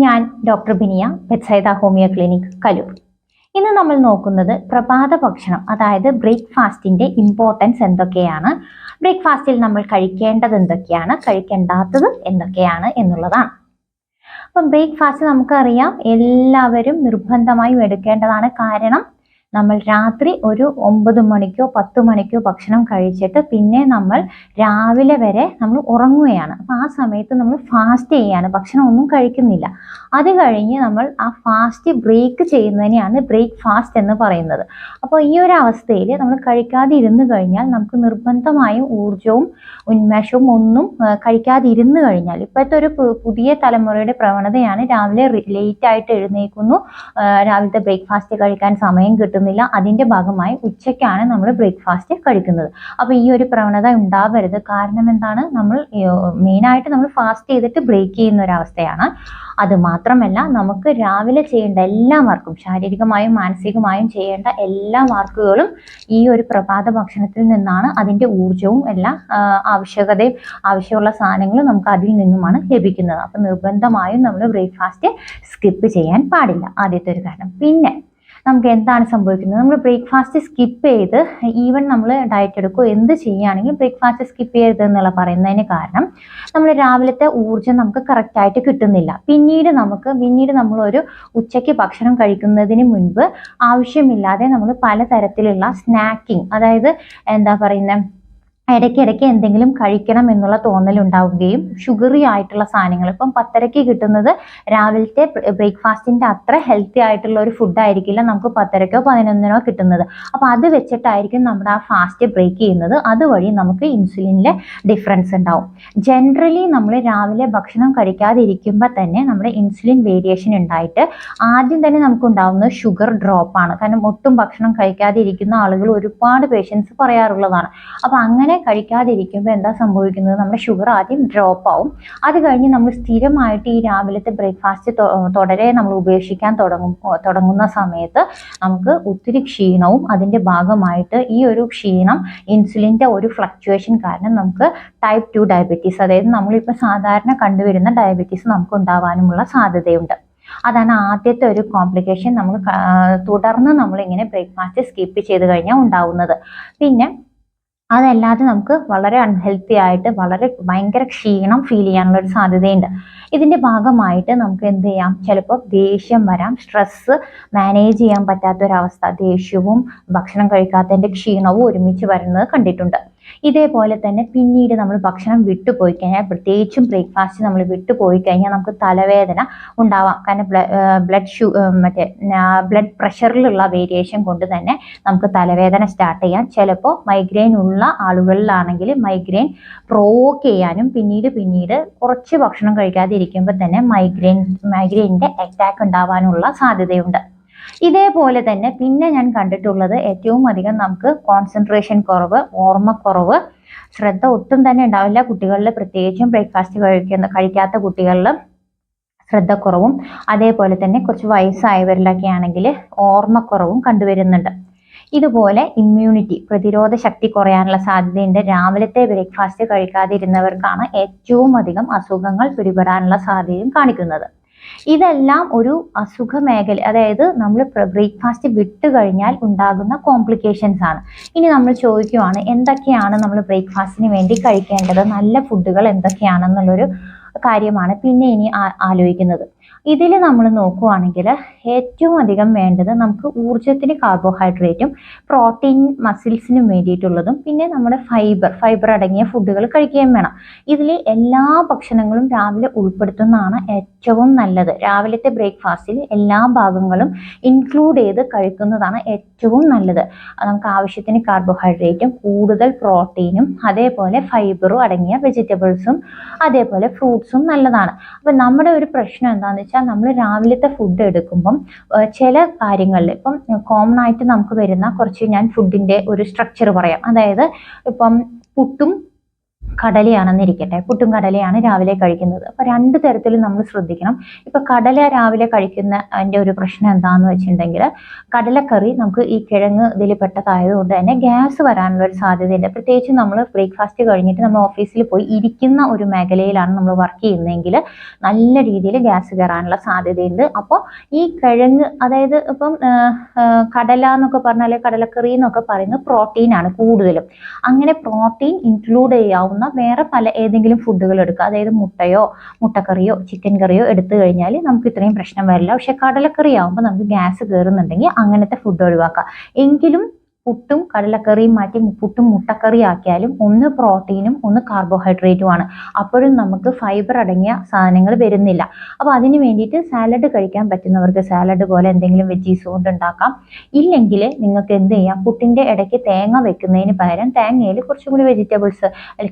ഞാൻ doctor Biniya, Bethsaida homeo clinic, Kaloor. ഇന്ന് നമ്മൾ നോക്കുന്നത് പ്രഭാത ഭക്ഷണം, അതായത് ബ്രേക്ക്ഫാസ്റ്റിന്റെ ഇമ്പോർട്ടൻസ് എന്തൊക്കെയാണ്, ബ്രേക്ക്ഫാസ്റ്റിൽ നമ്മൾ കഴിക്കേണ്ടത് എന്തൊക്കെയാണ്, കഴിക്കേണ്ടാത്തത് എന്തൊക്കെയാണ് എന്നുള്ളതാണ്. അപ്പം ബ്രേക്ക്ഫാസ്റ്റ് നമുക്കറിയാം, എല്ലാവരും നിർബന്ധമായും എടുക്കേണ്ടതാണ്. കാരണം നമ്മൾ രാത്രി ഒരു 9 മണിക്കോ 10 മണിക്കോ ഭക്ഷണം കഴിച്ചിട്ട് പിന്നെ നമ്മൾ രാവിലെ വരെ നമ്മൾ ഉറങ്ങുകയാണ്. അപ്പോൾ ആ സമയത്ത് നമ്മൾ ഫാസ്റ്റ് ചെയ്യാണ്, ഭക്ഷണം ഒന്നും കഴിക്കുന്നില്ല. അത് കഴിഞ്ഞ് നമ്മൾ ആ ഫാസ്റ്റ് ബ്രേക്ക് ചെയ്യുന്നതിനെയാണ് ബ്രേക്ക്ഫാസ്റ്റ് എന്ന് പറയുന്നത്. അപ്പോൾ ഈ ഒരു അവസ്ഥയിൽ നമ്മൾ കഴിക്കാതെ ഇരുന്ന് കഴിഞ്ഞാൽ നമുക്ക് നിർബന്ധമായും ഊർജവും ഉന്മേഷവും ഒന്നും കഴിക്കാതെ ഇരുന്ന് കഴിഞ്ഞാൽ, ഇപ്പോഴത്തെ ഒരു പുതിയ തലമുറയുടെ പ്രവണതയാണ് രാവിലെ ലേറ്റ് ആയിട്ട് എഴുന്നേൽക്കുന്നു, രാവിലത്തെ ബ്രേക്ക്ഫാസ്റ്റ് കഴിക്കാൻ സമയം കിട്ടുന്നില്ല. അതിന്റെ ഭാഗമായി ഉച്ചയ്ക്കാണ് നമ്മൾ ബ്രേക്ക്ഫാസ്റ്റ് കഴിക്കുന്നത്. അപ്പോൾ ഈ ഒരു പ്രവണത ഉണ്ടാവരുത്. കാരണം എന്താണ്, നമ്മൾ മെയിനായിട്ട് നമ്മൾ ഫാസ്റ്റ് ചെയ്തിട്ട് ബ്രേക്ക് ചെയ്യുന്ന ഒരു അവസ്ഥയാണ്. അത് മാത്രമല്ല, നമുക്ക് രാവിലെ ചെയ്യേണ്ട എല്ലാ വർക്കും, ശാരീരികമായും മാനസികമായും ചെയ്യേണ്ട എല്ലാ വർക്കുകളും ഈ ഒരു പ്രഭാത ഭക്ഷണത്തിൽ നിന്നാണ്. അതിന്റെ ഊർജവും എല്ലാ ആവശ്യമുള്ള സാധനങ്ങളും നമുക്ക് അതിൽ നിന്നുമാണ് ലഭിക്കുന്നത്. അപ്പം നിർബന്ധമായും നമ്മൾ ബ്രേക്ക്ഫാസ്റ്റ് സ്കിപ്പ് ചെയ്യാൻ പാടില്ല, ആദ്യത്തെ ഒരു കാരണം. പിന്നെ നമുക്ക് എന്താണ് സംഭവിക്കുന്നത്, നമ്മൾ ബ്രേക്ക്ഫാസ്റ്റ് സ്കിപ്പ് ചെയ്ത് ഈവൻ നമ്മൾ ഡയറ്റ് എടുക്കുകയോ എന്ത് ചെയ്യുകയാണെങ്കിലും ബ്രേക്ക്ഫാസ്റ്റ് സ്കിപ്പ് ചെയ്യരുത് എന്നുള്ള പറയുന്നതിന് കാരണം, നമ്മൾ രാവിലത്തെ ഊർജ്ജം നമുക്ക് കറക്റ്റായിട്ട് കിട്ടുന്നില്ല. പിന്നീട് നമ്മളൊരു ഉച്ചയ്ക്ക് ഭക്ഷണം കഴിക്കുന്നതിന് മുൻപ് ആവശ്യമില്ലാതെ നമ്മൾ പലതരത്തിലുള്ള സ്നാക്കിങ്, അതായത് എന്താ പറയുന്നത്, ഇടയ്ക്കിടയ്ക്ക് എന്തെങ്കിലും കഴിക്കണം എന്നുള്ള തോന്നലുണ്ടാവുകയും ഷുഗറി ആയിട്ടുള്ള സാധനങ്ങൾ, ഇപ്പം 10:30 കിട്ടുന്നത് രാവിലത്തെ ബ്രേക്ക്ഫാസ്റ്റിന്റെ അത്ര ഹെൽത്തി ആയിട്ടുള്ള ഒരു ഫുഡ് ആയിരിക്കില്ല നമുക്ക് 10:30 11 കിട്ടുന്നത്. അപ്പോൾ അത് വെച്ചിട്ടായിരിക്കും നമ്മുടെ ആ ഫാസ്റ്റ് ബ്രേക്ക് ചെയ്യുന്നത്. അതുവഴി നമുക്ക് ഇൻസുലിനിലെ ഡിഫറൻസ് ഉണ്ടാവും. ജനറലി നമ്മൾ രാവിലെ ഭക്ഷണം കഴിക്കാതെ ഇരിക്കുമ്പോൾ തന്നെ നമ്മുടെ ഇൻസുലിൻ വേരിയേഷൻ ഉണ്ടായിട്ട് ആദ്യം തന്നെ നമുക്ക് ഉണ്ടാവുന്നത് ഷുഗർ ഡ്രോപ്പാണ്. കാരണം ഒട്ടും ഭക്ഷണം കഴിക്കാതെ ഇരിക്കുന്ന ആളുകൾ ഒരുപാട് പേഷ്യൻസ് പറയാറുള്ളതാണ്. അപ്പോൾ അങ്ങനെ കഴിക്കാതിരിക്കുമ്പോൾ എന്താ സംഭവിക്കുന്നത്, നമ്മുടെ ഷുഗർ ആദ്യം ഡ്രോപ്പ് ആവും. അത് കഴിഞ്ഞ് നമ്മൾ സ്ഥിരമായിട്ട് ഈ രാവിലത്തെ ബ്രേക്ക്ഫാസ്റ്റ് തുടരെ നമ്മൾ ഉപേക്ഷിക്കാൻ തുടങ്ങുന്ന സമയത്ത് നമുക്ക് ഒത്തിരി ക്ഷീണവും, അതിൻ്റെ ഭാഗമായിട്ട് ഈ ഒരു ക്ഷീണം ഇൻസുലിൻ്റെ ഒരു ഫ്ലക്ച്വേഷൻ കാരണം നമുക്ക് ടൈപ്പ് 2 ഡയബറ്റീസ്, അതായത് നമ്മളിപ്പോൾ സാധാരണ കണ്ടുവരുന്ന ഡയബറ്റീസ് നമുക്ക് ഉണ്ടാവാനുമുള്ള സാധ്യതയുണ്ട്. അതാണ് ആദ്യത്തെ ഒരു കോംപ്ലിക്കേഷൻ, നമ്മൾ തുടർന്ന് നമ്മളിങ്ങനെ ബ്രേക്ക്ഫാസ്റ്റ് സ്കിപ്പ് ചെയ്ത് കഴിഞ്ഞാൽ ഉണ്ടാവുന്നത്. പിന്നെ അതല്ലാതെ നമുക്ക് വളരെ അൺഹെൽത്തി ആയിട്ട് ഭയങ്കര ക്ഷീണം ഫീൽ ചെയ്യാനുള്ള ഒരു സാധ്യതയുണ്ട്. ഇതിന്റെ ഭാഗമായിട്ട് നമുക്ക് എന്ത് ചെയ്യാം, ചിലപ്പോൾ ദേഷ്യം വരാം, സ്ട്രെസ് മാനേജ് ചെയ്യാൻ പറ്റാത്തൊരവസ്ഥ, ദേഷ്യവും ഭക്ഷണം കഴിക്കാത്തതിന്റെ ക്ഷീണവും ഒരുമിച്ച് വരുന്നത് കണ്ടിട്ടുണ്ട്. ഇതേപോലെ തന്നെ പിന്നീട് നമ്മൾ ഭക്ഷണം വിട്ടുപോയി കഴിഞ്ഞാൽ, പ്രത്യേകിച്ചും ബ്രേക്ക്ഫാസ്റ്റ് നമ്മൾ വിട്ടുപോയി കഴിഞ്ഞാൽ നമുക്ക് തലവേദന ഉണ്ടാവാം. കാരണം ബ്ലഡ് പ്രഷറിലുള്ള വേരിയേഷൻ കൊണ്ട് തന്നെ നമുക്ക് തലവേദന സ്റ്റാർട്ട് ചെയ്യാം. ചിലപ്പോൾ മൈഗ്രെയിൻ ഉള്ള ആളുകളിലാണെങ്കിൽ മൈഗ്രെയിൻ പ്രൊവോക്ക് ചെയ്യാനും പിന്നീട് കുറച്ച് ഭക്ഷണം കഴിക്കാതെ ഇരിക്കുമ്പോൾ തന്നെ മൈഗ്രെയിനിന്റെ അറ്റാക്ക് ഉണ്ടാവാനുള്ള സാധ്യതയുണ്ട്. ഇതേപോലെ തന്നെ പിന്നെ ഞാൻ കണ്ടിട്ടുള്ളത്, ഏറ്റവും അധികം നമുക്ക് കോൺസെൻട്രേഷൻ കുറവ്, ഓർമ്മക്കുറവ്, ശ്രദ്ധ ഒട്ടും തന്നെ ഉണ്ടാവില്ല കുട്ടികളിൽ, പ്രത്യേകിച്ചും ബ്രേക്ക്ഫാസ്റ്റ് കഴിക്കാത്ത കുട്ടികളിൽ ശ്രദ്ധക്കുറവും, അതേപോലെ തന്നെ കുറച്ച് വയസ്സായവരിലൊക്കെ ആണെങ്കിൽ ഓർമ്മക്കുറവും കണ്ടുവരുന്നുണ്ട്. ഇതുപോലെ ഇമ്മ്യൂണിറ്റി, പ്രതിരോധ ശക്തി കുറയാനുള്ള സാധ്യതയുണ്ട്. രാവിലത്തെ ബ്രേക്ക്ഫാസ്റ്റ് കഴിക്കാതിരുന്നവർക്കാണ് ഏറ്റവും അധികം അസുഖങ്ങൾ പിടിപെടാനുള്ള സാധ്യതയും കാണിക്കുന്നത്. ഇതെല്ലാം ഒരു അസുഖ മേഖല, അതായത് നമ്മൾ ബ്രേക്ക്ഫാസ്റ്റ് വിട്ട് കഴിഞ്ഞാൽ ഉണ്ടാകുന്ന കോംപ്ലിക്കേഷൻസ് ആണ്. ഇനി നമ്മൾ ചോദിക്കുവാണ്, എന്തൊക്കെയാണ് നമ്മൾ ബ്രേക്ക്ഫാസ്റ്റിന് വേണ്ടി കഴിക്കേണ്ടത്, നല്ല ഫുഡുകൾ എന്തൊക്കെയാണെന്നുള്ളൊരു കാര്യമാണ് പിന്നെ ഇനി ആലോചിക്കുന്നത്. ഇതിൽ നമ്മൾ നോക്കുവാണെങ്കിൽ ഏറ്റവും അധികം വേണ്ടത് നമുക്ക് ഊർജത്തിന് കാർബോഹൈഡ്രേറ്റും പ്രോട്ടീൻ മസിൽസിനും വേണ്ടിയിട്ടുള്ളതും പിന്നെ നമ്മുടെ ഫൈബർ അടങ്ങിയ ഫുഡുകൾ കഴിക്കുകയും വേണം. ഇതിൽ എല്ലാ ഭക്ഷണങ്ങളും രാവിലെ ഉൾപ്പെടുത്തുന്നതാണ് ഏറ്റവും നല്ലത്. രാവിലത്തെ ബ്രേക്ക്ഫാസ്റ്റിൽ എല്ലാ ഭാഗങ്ങളും ഇൻക്ലൂഡ് ചെയ്ത് കഴിക്കുന്നതാണ് ഏറ്റവും നല്ലത്. നമുക്ക് ആവശ്യത്തിന് കാർബോഹൈഡ്രേറ്റും കൂടുതൽ പ്രോട്ടീനും അതേപോലെ ഫൈബറും അടങ്ങിയ വെജിറ്റബിൾസും അതേപോലെ ഫ്രൂട്ട്സും നല്ലതാണ്. അപ്പം നമ്മുടെ ഒരു പ്രശ്നം എന്താണെന്ന് വെച്ചാൽ, നമ്മൾ രാവിലത്തെ ഫുഡ് എടുക്കുമ്പം ചില കാര്യങ്ങളിൽ, ഇപ്പം കോമൺ ആയിട്ട് നമുക്ക് വരുന്ന കുറച്ച്, ഞാൻ ഫുഡിന്റെ ഒരു സ്ട്രക്ചർ പറയാം. അതായത് ഇപ്പം പുട്ടും കടലയാണെന്നിരിക്കട്ടെ, പുട്ടും കടലയാണ് രാവിലെ കഴിക്കുന്നത്. അപ്പോൾ രണ്ട് തരത്തിൽ നമ്മൾ ശ്രദ്ധിക്കണം. ഇപ്പോൾ കടല രാവിലെ കഴിക്കുന്ന അതിൻ്റെ ഒരു പ്രശ്നം എന്താണെന്ന് വെച്ചിട്ടുണ്ടെങ്കിൽ, കടലക്കറി നമുക്ക് ഈ കിഴങ്ങ് ഇതിൽ പെട്ടതായതുകൊണ്ട് തന്നെ ഗ്യാസ് വരാനുള്ള ഒരു സാധ്യതയുണ്ട്. പ്രത്യേകിച്ച് നമ്മൾ ബ്രേക്ക്ഫാസ്റ്റ് കഴിഞ്ഞിട്ട് നമ്മൾ ഓഫീസിൽ പോയി ഇരിക്കുന്ന ഒരു മേഖലയിലാണ് നമ്മൾ വർക്ക് ചെയ്യുന്നതെങ്കിൽ നല്ല രീതിയിൽ ഗ്യാസ് കയറാനുള്ള സാധ്യതയുണ്ട്. അപ്പോൾ ഈ കിഴങ്ങ്, അതായത് ഇപ്പം കടല എന്നൊക്കെ പറഞ്ഞാൽ, കടലക്കറി എന്നൊക്കെ പറയുന്നത് പ്രോട്ടീനാണ് കൂടുതലും. അങ്ങനെ പ്രോട്ടീൻ ഇൻക്ലൂഡ് ചെയ്യാവുന്ന വേറെ ഏതെങ്കിലും ഫുഡുകൾ എടുക്കുക. അതായത് മുട്ടയോ മുട്ടക്കറിയോ ചിക്കൻ കറിയോ എടുത്തു കഴിഞ്ഞാൽ നമുക്ക് ഇത്രയും പ്രശ്നം വരില്ല. പക്ഷെ കടലക്കറി ആകുമ്പോൾ നമുക്ക് ഗ്യാസ് കയറുന്നുണ്ടെങ്കിൽ അങ്ങനത്തെ ഫുഡ് ഒഴിവാക്കുക. എങ്കിലും പുട്ടും കടലക്കറിയും മാറ്റി പുട്ടും മുട്ടക്കറി ആക്കിയാലും ഒന്ന് പ്രോട്ടീനും ഒന്ന് കാർബോഹൈഡ്രേറ്റുമാണ്. അപ്പോഴും നമുക്ക് ഫൈബർ അടങ്ങിയ സാധനങ്ങൾ വരുന്നില്ല. അപ്പോൾ അതിന് വേണ്ടിയിട്ട് സാലഡ് കഴിക്കാൻ പറ്റുന്നവർക്ക് സാലഡ് പോലെ എന്തെങ്കിലും വെജീസ് കൊണ്ട് ഉണ്ടാക്കാം. ഇല്ലെങ്കിൽ നിങ്ങൾക്ക് എന്ത് ചെയ്യാം, പുട്ടിൻ്റെ ഇടയ്ക്ക് തേങ്ങ വെക്കുന്നതിന് പകരം തേങ്ങയിൽ കുറച്ചും കൂടി വെജിറ്റബിൾസ്,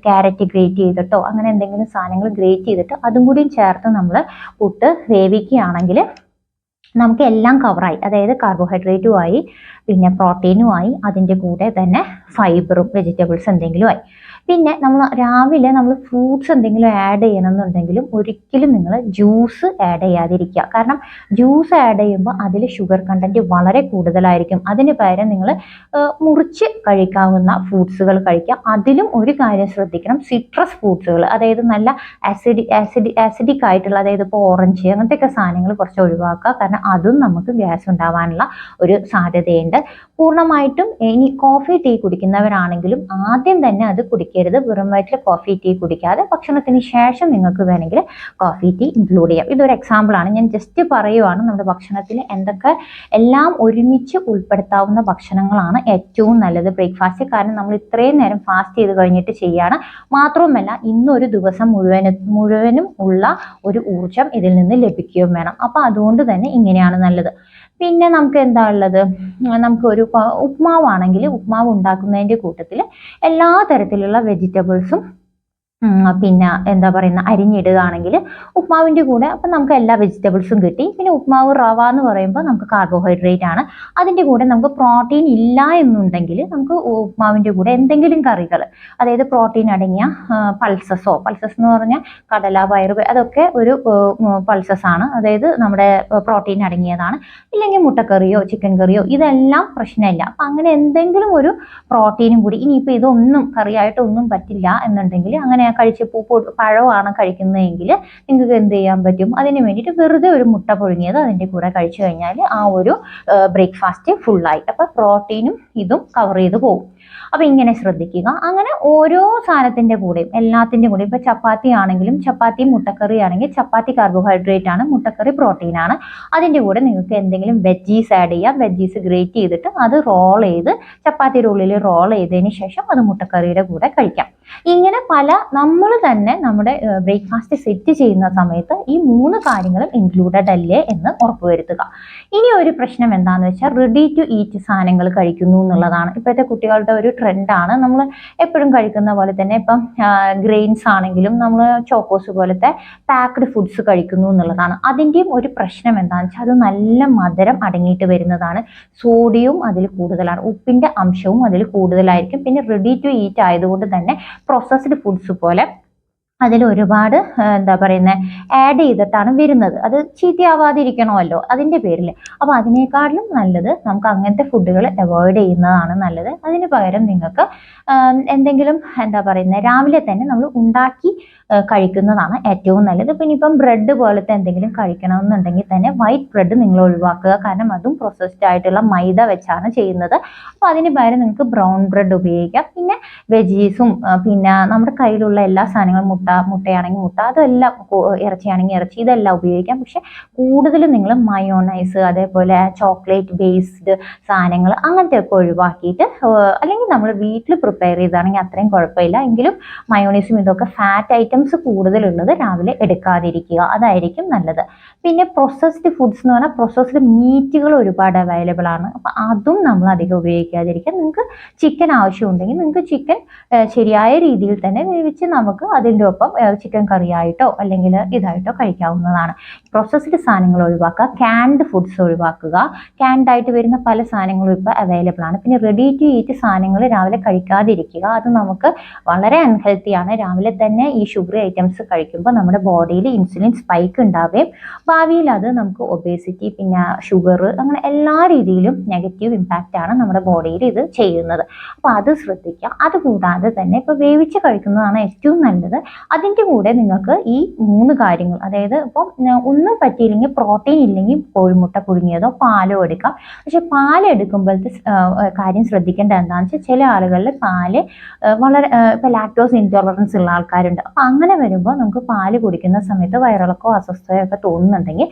ക്യാരറ്റ് ഗ്രേറ്റ് ചെയ്തിട്ടോ അങ്ങനെ എന്തെങ്കിലും സാധനങ്ങൾ ഗ്രേറ്റ് ചെയ്തിട്ട് അതും കൂടിയും ചേർത്ത് നമ്മൾ പുട്ട് വേവിക്കുകയാണെങ്കിൽ നമുക്ക് എല്ലാം കവറായി. അതായത് കാർബോഹൈഡ്രേറ്റുമായി, പിന്നെ പ്രോട്ടീനുമായി, അതിൻ്റെ കൂടെ തന്നെ ഫൈബറും വെജിറ്റബിൾസ് എന്തെങ്കിലും ആയി. പിന്നെ രാവിലെ നമ്മൾ ഫ്രൂട്ട്സ് എന്തെങ്കിലും ആഡ് ചെയ്യണമെന്നുണ്ടെങ്കിലും ഒരിക്കലും നിങ്ങൾ ജ്യൂസ് ആഡ് ചെയ്യാതിരിക്കുക. കാരണം ജ്യൂസ് ആഡ് ചെയ്യുമ്പോൾ അതിൽ ഷുഗർ കണ്ടൻറ്റ് വളരെ കൂടുതലായിരിക്കും. അതിന് പകരം നിങ്ങൾ മുറിച്ച് കഴിക്കാവുന്ന ഫ്രൂട്ട്സുകൾ കഴിക്കുക. അതിലും ഒരു കാര്യം ശ്രദ്ധിക്കണം, സിട്രസ് ഫ്രൂട്ട്സുകൾ, അതായത് നല്ല ആസിഡിക് ആയിട്ടുള്ള, അതായത് ഇപ്പോൾ ഓറഞ്ച് അങ്ങനത്തെയൊക്കെ സാധനങ്ങൾ കുറച്ച് ഒഴിവാക്കുക. കാരണം അതും നമുക്ക് ഗ്യാസ് ഉണ്ടാവാനുള്ള ഒരു സാധ്യതയുണ്ട്. പൂർണ്ണമായിട്ടും ഇനി കോഫി ടീ കുടിക്കുന്നവരാണെങ്കിലും ആദ്യം തന്നെ അത് കുടിക്കരുത്. വെറും വയറ്റിൽ കോഫി ടീ കുടിക്കാതെ ഭക്ഷണത്തിന് ശേഷം നിങ്ങൾക്ക് വേണമെങ്കിൽ കോഫി ടീ ഇൻക്ലൂഡ് ചെയ്യാം. ഇതൊരു എക്സാമ്പിളാണ്, ഞാൻ ജസ്റ്റ് പറയുവാണ്. നമ്മുടെ ഭക്ഷണത്തിൽ എന്തൊക്കെ എല്ലാം ഒരുമിച്ച് ഉൾപ്പെടുത്താവുന്ന ഭക്ഷണങ്ങളാണ് ഏറ്റവും നല്ലത് ബ്രേക്ക്ഫാസ്റ്റ്. കാരണം നമ്മൾ ഇത്രയും നേരം ഫാസ്റ്റ് ചെയ്ത് കഴിഞ്ഞിട്ട് ചെയ്യാണ്. മാത്രവുമല്ല ഇന്നൊരു ദിവസം മുഴുവനും ഉള്ള ഒരു ഊർജം ഇതിൽ നിന്ന് ലഭിക്കുകയും വേണം. അപ്പോൾ അതുകൊണ്ട് തന്നെ ഇങ്ങനെയാണ് നല്ലത്. പിന്നെ നമുക്ക് എന്താ ഉള്ളത്, നമുക്കൊരു ഉപ്മാവാണെങ്കിൽ ഉപ്മാവ് ഉണ്ടാക്കുന്നതിൻ്റെ കൂട്ടത്തിൽ എല്ലാ തരത്തിലുള്ള വെജിറ്റബിൾസും പിന്നെ എന്താ പറയുന്ന അരിഞ്ഞിടുകയാണെങ്കിൽ ഉപ്മാവിൻ്റെ കൂടെ അപ്പം നമുക്ക് എല്ലാ വെജിറ്റബിൾസും കിട്ടി. പിന്നെ ഉപ്മാവ് റവ എന്ന് പറയുമ്പോൾ നമുക്ക് കാർബോഹൈഡ്രേറ്റ് ആണ്. അതിൻ്റെ കൂടെ നമുക്ക് പ്രോട്ടീൻ ഇല്ല എന്നുണ്ടെങ്കിൽ നമുക്ക് ഉപ്മാവിൻ്റെ കൂടെ എന്തെങ്കിലും കറികൾ, അതായത് പ്രോട്ടീൻ അടങ്ങിയ പൾസസ് എന്ന് പറഞ്ഞാൽ കടല, പയർ, അതൊക്കെ ഒരു പൾസസ് ആണ്, അതായത് നമ്മുടെ പ്രോട്ടീൻ അടങ്ങിയതാണ്. ഇല്ലെങ്കിൽ മുട്ടക്കറിയോ ചിക്കൻ കറിയോ ഇതെല്ലാം പ്രശ്നമില്ല. അപ്പം അങ്ങനെ എന്തെങ്കിലും ഒരു പ്രോട്ടീനും കൂടി, ഇനിയിപ്പോൾ ഇതൊന്നും കറിയായിട്ടൊന്നും പറ്റില്ല എന്നുണ്ടെങ്കിൽ, അങ്ങനെ കഴിച്ച് പഴമാണ് കഴിക്കുന്നതെങ്കിൽ നിങ്ങൾക്ക് എന്ത് ചെയ്യാൻ പറ്റും, അതിന് വേണ്ടിയിട്ട് വെറുതെ ഒരു മുട്ട പുഴുങ്ങിയത് അതിൻ്റെ കൂടെ കഴിച്ചു കഴിഞ്ഞാൽ ആ ഒരു ബ്രേക്ക്ഫാസ്റ്റ് ഫുള്ളായി. അപ്പോൾ പ്രോട്ടീനും ഇതും കവർ ചെയ്ത് പോകും. അപ്പോൾ ഇങ്ങനെ ശ്രദ്ധിക്കുക. അങ്ങനെ ഓരോ സാധനത്തിൻ്റെ കൂടെയും എല്ലാത്തിൻ്റെ കൂടെയും, ഇപ്പോൾ ചപ്പാത്തി ആണെങ്കിലും ചപ്പാത്തി മുട്ടക്കറി ആണെങ്കിൽ ചപ്പാത്തി കാർബോഹൈഡ്രേറ്റ് ആണ്, മുട്ടക്കറി പ്രോട്ടീൻ ആണ്. അതിൻ്റെ കൂടെ നിങ്ങൾക്ക് എന്തെങ്കിലും വെജീസ് ആഡ് ചെയ്യാം. വെജീസ് ഗ്രേറ്റ് ചെയ്തിട്ട് അത് റോൾ ചെയ്ത് ചപ്പാത്തിയുടെ ഉള്ളിൽ റോൾ ചെയ്തതിന് ശേഷം അത് മുട്ടക്കറിയുടെ കൂടെ കഴിക്കാം. ഇങ്ങനെ നമ്മൾ തന്നെ നമ്മുടെ ബ്രേക്ക്ഫാസ്റ്റ് സെറ്റ് ചെയ്യുന്ന സമയത്ത് ഈ 3 കാര്യങ്ങളും ഇൻക്ലൂഡഡ് അല്ലേ എന്ന് ഉറപ്പുവരുത്തുക. ഇനി ഒരു പ്രശ്നം എന്താണെന്ന് വെച്ചാൽ റെഡി ടു ഈറ്റ് സാധനങ്ങൾ കഴിക്കുന്നു എന്നുള്ളതാണ്. ഇപ്പോഴത്തെ കുട്ടികളുടെ ഒരു ട്രെൻഡാണ്. നമ്മൾ എപ്പോഴും കഴിക്കുന്ന പോലെ തന്നെ ഇപ്പം ഗ്രെയിൻസ് ആണെങ്കിലും നമ്മൾ ചോക്കോസ് പോലത്തെ പാക്ക്ഡ് ഫുഡ്സ് കഴിക്കുന്നു എന്നുള്ളതാണ്. അതിൻ്റെയും ഒരു പ്രശ്നം എന്താണെന്ന് വെച്ചാൽ അത് നല്ല മധുരം അടങ്ങിയിട്ട് വരുന്നതാണ്. സോഡിയവും അതിൽ കൂടുതലാണ്, ഉപ്പിൻ്റെ അംശവും അതിൽ കൂടുതലായിരിക്കും. പിന്നെ റെഡി ടു ഈറ്റ് ആയതുകൊണ്ട് തന്നെ പ്രോസസ്ഡ് ഫുഡ്സ് പോലെ അതിൽ ഒരുപാട് എന്താ പറയുന്നത് ആഡ് ചെയ്തിട്ടാണ് വരുന്നത്. അത് ചീത്തയാവാതിരിക്കണമല്ലോ അതിൻ്റെ പേരിൽ. അപ്പോൾ അതിനേക്കാളും നല്ലത് നമുക്ക് അങ്ങനത്തെ ഫുഡുകൾ അവോയ്ഡ് ചെയ്യുന്നതാണ് നല്ലത്. അതിന് പകരം നിങ്ങൾക്ക് എന്തെങ്കിലും എന്താ പറയുന്നത് രാവിലെ തന്നെ നമ്മൾ ഉണ്ടാക്കി കഴിക്കുന്നതാണ് ഏറ്റവും നല്ലത്. പിന്നെ ഇപ്പം ബ്രെഡ് പോലത്തെ എന്തെങ്കിലും കഴിക്കണമെന്നുണ്ടെങ്കിൽ തന്നെ വൈറ്റ് ബ്രെഡ് നിങ്ങൾ ഒഴിവാക്കുക. കാരണം അതും പ്രോസസ്ഡ് ആയിട്ടുള്ള മൈദ വെച്ചാണ് ചെയ്യുന്നത്. അപ്പോൾ അതിന് പകരം നിങ്ങൾക്ക് ബ്രൗൺ ബ്രെഡ് ഉപയോഗിക്കാം. പിന്നെ വെജീസും പിന്നെ നമ്മുടെ കയ്യിലുള്ള എല്ലാ സാധനങ്ങളും, മുട്ടയാണെങ്കിൽ മുട്ട, അതെല്ലാം, ഇറച്ചിയാണെങ്കിൽ ഇറച്ചി, ഇതെല്ലാം ഉപയോഗിക്കാം. പക്ഷെ കൂടുതലും നിങ്ങൾ മയോണൈസ്, അതേപോലെ ചോക്ലേറ്റ് ബേസ്ഡ് സാധനങ്ങൾ അങ്ങനത്തെയൊക്കെ ഒഴിവാക്കിയിട്ട്, അല്ലെങ്കിൽ നമ്മൾ വീട്ടിൽ പ്രിപ്പയർ ചെയ്താണെങ്കിൽ അത്രയും കുഴപ്പമില്ല. എങ്കിലും മയോണൈസും ഇതൊക്കെ ഫാറ്റ് ഐറ്റംസ് കൂടുതലുള്ളത് രാവിലെ എടുക്കാതിരിക്കുക, അതായിരിക്കും നല്ലത്. പിന്നെ പ്രോസസ്ഡ് ഫുഡ്സ് എന്ന് പറഞ്ഞാൽ പ്രോസസ്ഡ് മീറ്റുകൾ ഒരുപാട് അവൈലബിൾ ആണ്. അപ്പം അതും നമ്മൾ അധികം ഉപയോഗിക്കാതിരിക്കുക. നിങ്ങൾക്ക് ചിക്കൻ ആവശ്യമുണ്ടെങ്കിൽ നിങ്ങൾക്ക് ചിക്കൻ ശരിയായ രീതിയിൽ തന്നെ വേവിച്ച് നമുക്ക് അതിൻ്റെ ഒപ്പം ചിക്കൻ കറിയായിട്ടോ അല്ലെങ്കിൽ ഇതായിട്ടോ കഴിക്കാവുന്നതാണ്. പ്രോസസ്ഡ് സാധനങ്ങൾ ഒഴിവാക്കുക. ക്യാൻഡ് ഫുഡ്സ് ഒഴിവാക്കുക. ക്യാൻഡ് ആയിട്ട് വരുന്ന പല സാധനങ്ങളും ഇപ്പോൾ അവൈലബിൾ ആണ്. പിന്നെ റെഡി ടു ഈറ്റ് സാധനങ്ങൾ രാവിലെ കഴിക്കാതിരിക്കുക. കഴിക്കാതിരിക്കുക. അത് നമുക്ക് വളരെ അൺഹെൽത്തിയാണ്. രാവിലെ തന്നെ ഈ ഷുഗർ ഐറ്റംസ് കഴിക്കുമ്പോൾ നമ്മുടെ ബോഡിയിൽ ഇൻസുലിൻ സ്പൈക്ക് ഉണ്ടാവുകയും ഭാവിയിൽ അത് നമുക്ക് ഒബേസിറ്റി, പിന്നെ ഷുഗർ, അങ്ങനെ എല്ലാ രീതിയിലും നെഗറ്റീവ് ഇമ്പാക്റ്റ് ആണ് നമ്മുടെ ബോഡിയിൽ ഇത് ചെയ്യുന്നത്. അപ്പോൾ അത് ശ്രദ്ധിക്കുക. അതുകൂടാതെ തന്നെ ഇപ്പോൾ വേവിച്ച് കഴിക്കുന്നതാണ് ഏറ്റവും നല്ലത്. അതിൻ്റെ കൂടെ നിങ്ങൾക്ക് ഈ 3 കാര്യങ്ങൾ, അതായത് ഇപ്പോൾ ഒന്നും പറ്റിയില്ലെങ്കിൽ, പ്രോട്ടീൻ ഇല്ലെങ്കിൽ കോഴിമുട്ട പുഴുങ്ങിയതോ പാലോ എടുക്കാം. പക്ഷെ പാൽ എടുക്കുമ്പോഴത്തെ കാര്യം ശ്രദ്ധിക്കേണ്ടത് എന്താണെന്ന് വെച്ചാൽ ചില ആളുകളിൽ പാല് വളരെ ഇപ്പോൾ ലാക്ടോസ് ഇൻടോളറൻസ് ഉള്ള ആൾക്കാരുണ്ട്. അപ്പോൾ അങ്ങനെ വരുമ്പോൾ നമുക്ക് പാല് കുടിക്കുന്ന സമയത്ത് വയറിളക്കോ അസ്വസ്ഥതയോ ഒക്കെ തോന്നുന്നുണ്ടെങ്കിൽ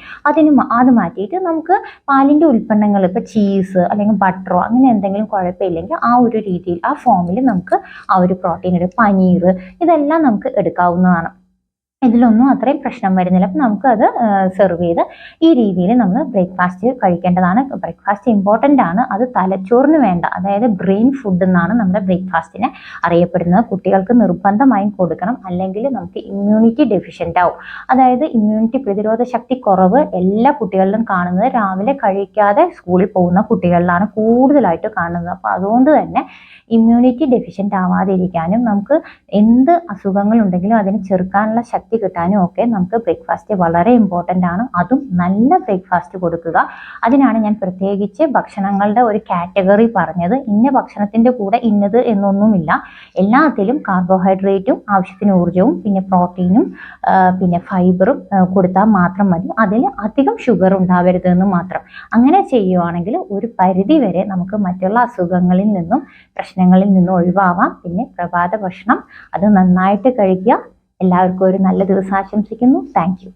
അത് മാറ്റിയിട്ട് നമുക്ക് പാലിൻ്റെ ഉൽപ്പന്നങ്ങൾ, ഇപ്പോൾ ചീസ് അല്ലെങ്കിൽ ബട്ടറോ അങ്ങനെ എന്തെങ്കിലും കുഴപ്പമില്ലെങ്കിൽ ആ ഒരു രീതിയിൽ, ആ ഫോമിൽ നമുക്ക് ആ ഒരു പ്രോട്ടീൻ പനീർ ഇതെല്ലാം നമുക്ക് എടുക്കാവുന്നതാണ്. ഇതിലൊന്നും അത്രയും പ്രശ്നം വരുന്നില്ല. അപ്പം നമുക്കത് സെർവ് ചെയ്ത് ഈ രീതിയിൽ നമ്മൾ ബ്രേക്ക്ഫാസ്റ്റ് കഴിക്കേണ്ടതാണ്. ബ്രേക്ക്ഫാസ്റ്റ് ഇമ്പോർട്ടൻ്റ് ആണ്. അത് തലച്ചോറിന് വേണ്ട, അതായത് ബ്രെയിൻ ഫുഡ് എന്നാണ് നമ്മുടെ ബ്രേക്ക്ഫാസ്റ്റിനെ അറിയപ്പെടുന്നത്. കുട്ടികൾക്ക് നിർബന്ധമായും കൊടുക്കണം, അല്ലെങ്കിൽ നമുക്ക് ഇമ്മ്യൂണിറ്റി ഡെഫിഷ്യൻ്റ് ആവും. അതായത് ഇമ്മ്യൂണിറ്റി, പ്രതിരോധ ശക്തി കുറവ് എല്ലാ കുട്ടികളിലും കാണുന്നത് രാവിലെ കഴിക്കാതെ സ്കൂളിൽ പോകുന്ന കുട്ടികളിലാണ് കൂടുതലായിട്ട് കാണുന്നത്. അപ്പോൾ അതുകൊണ്ട് തന്നെ ഇമ്മ്യൂണിറ്റി ഡെഫിഷ്യൻ്റ് ആവാതിരിക്കാനും നമുക്ക് എന്ത് അസുഖങ്ങളുണ്ടെങ്കിലും അതിനെ ചെറുക്കാനുള്ള ശക്തി കിട്ടാനും ഒക്കെ നമുക്ക് ബ്രേക്ക്ഫാസ്റ്റ് വളരെ ഇമ്പോർട്ടൻ്റ് ആണ്. അതും നല്ല ബ്രേക്ക്ഫാസ്റ്റ് കൊടുക്കുക. അതിനാണ് ഞാൻ പ്രത്യേകിച്ച് ഭക്ഷണങ്ങളുടെ ഒരു കാറ്റഗറി പറഞ്ഞത്. ഇന്ന ഭക്ഷണത്തിൻ്റെ കൂടെ ഇന്നത് എന്നൊന്നുമില്ല. എല്ലാത്തിലും കാർബോഹൈഡ്രേറ്റും ആവശ്യത്തിന് ഊർജ്ജവും പിന്നെ പ്രോട്ടീനും പിന്നെ ഫൈബറും കൊടുത്താൽ മാത്രം മതി. അതിൽ അധികം ഷുഗർ ഉണ്ടാവരുതെന്ന് മാത്രം. അങ്ങനെ ചെയ്യുവാണെങ്കിൽ ഒരു പരിധി വരെ നമുക്ക് മറ്റുള്ള അസുഖങ്ങളിൽ നിന്നും പ്രശ്നങ്ങളിൽ നിന്നും ഒഴിവാവാം. പിന്നെ പ്രഭാത ഭക്ഷണം അത് നന്നായിട്ട് കഴിക്കുക. എല്ലാവർക്കും ഒരു നല്ല ദിവസം ആശംസിക്കുന്നു. Thank you.